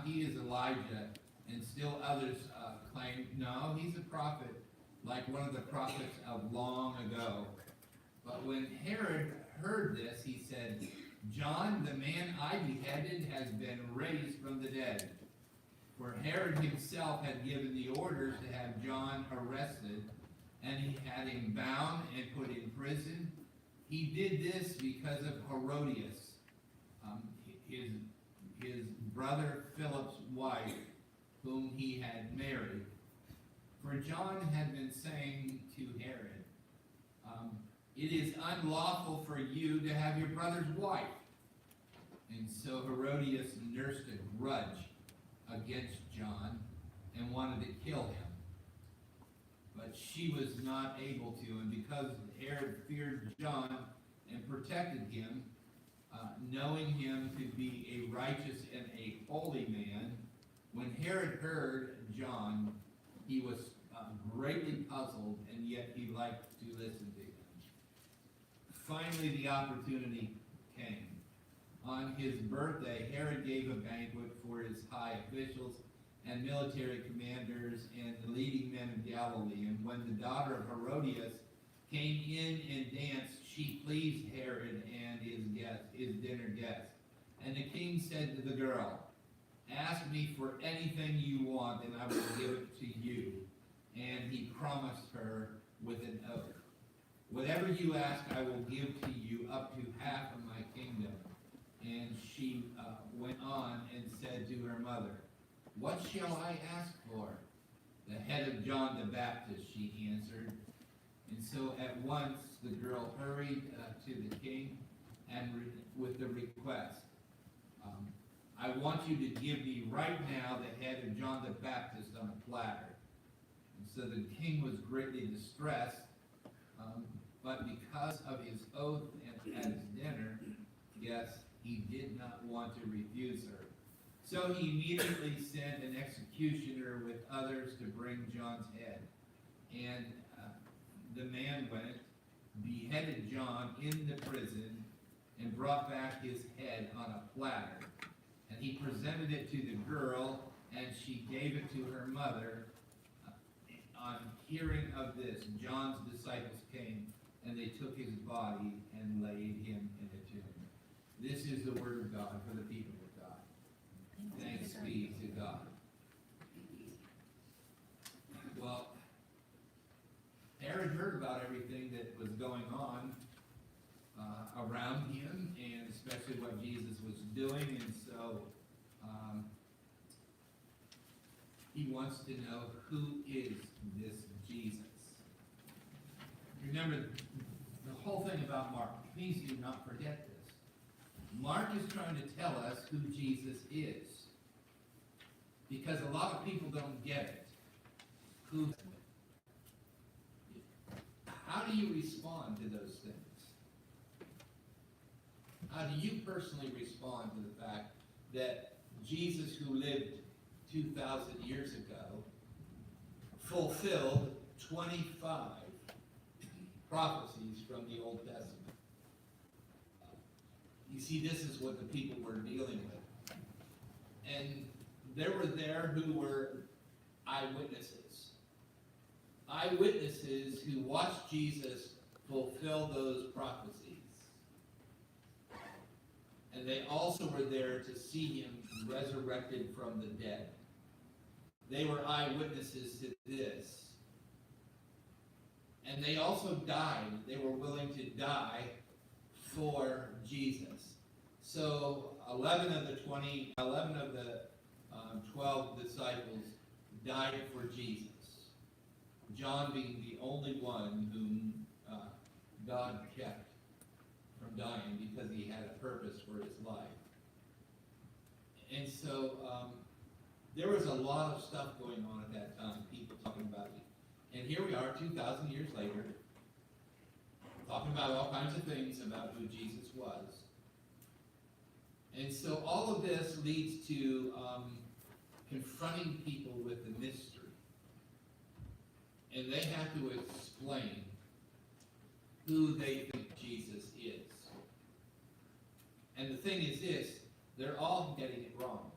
he is Elijah, and still others claim, no, he's a prophet, like one of the prophets of long ago. But when Herod heard this, he said, John, the man I beheaded, has been raised from the dead. For Herod himself had given the orders to have John arrested, and he had him bound and put in prison. He did this because of Herodias, his brother Philip's wife, whom he had married. For John had been saying to Herod, it is unlawful for you to have your brother's wife. And so Herodias nursed a grudge against John and wanted to kill him. But she was not able to, and because Herod feared John and protected him, knowing him to be a righteous and a holy man, when Herod heard John, he was greatly puzzled, and yet he liked to listen to him. Finally, the opportunity came. On his birthday, Herod gave a banquet for his high officials and military commanders and the leading men of Galilee. And when the daughter of Herodias came in and danced, she pleased Herod and his dinner guests. And the king said to the girl, ask me for anything you want, and I will give it to you. And he promised her with an oath, whatever you ask, I will give to you, up to half of my kingdom. And she went on and said to her mother, what shall I ask for? The head of John the Baptist, she answered. And so at once the girl hurried to the king and with the request, I want you to give me right now the head of John the Baptist on a platter. And so the king was greatly distressed, but because of his oath at his dinner, yes, he did not want to refuse her. So he immediately sent an executioner with others to bring John's head. And the man went, beheaded John in the prison, and brought back his head on a platter. And he presented it to the girl, and she gave it to her mother. On hearing of this, John's disciples came, and they took his body and laid him in a tomb. This is the word of God for the people of God. Thanks be to God. Well, Herod heard about everything that was going on around him, and especially what Jesus was doing, and so he wants to know, who is this Jesus? Remember, the whole thing about Mark, please do not forget this. Mark is trying to tell us who Jesus is, because a lot of people don't get it. How do you respond to those things? How do you personally respond to the fact that Jesus, who lived 2,000 years ago, fulfilled 25 prophecies from the Old Testament? You see, this is what the people were dealing with. And there were there who were eyewitnesses. Eyewitnesses who watched Jesus fulfill those prophecies. And they also were there to see him resurrected from the dead. They were eyewitnesses to this. And they also died. They were willing to die for Jesus. So 11 of the 12 disciples died for Jesus. John being the only one whom God kept from dying because he had a purpose for his life. And so there was a lot of stuff going on at that time, people talking about it. And here we are 2,000 years later, talking about all kinds of things about who Jesus was. And so all of this leads to confronting people with the mystery. And they have to explain who they think Jesus is. And the thing is this, they're all getting it wrong.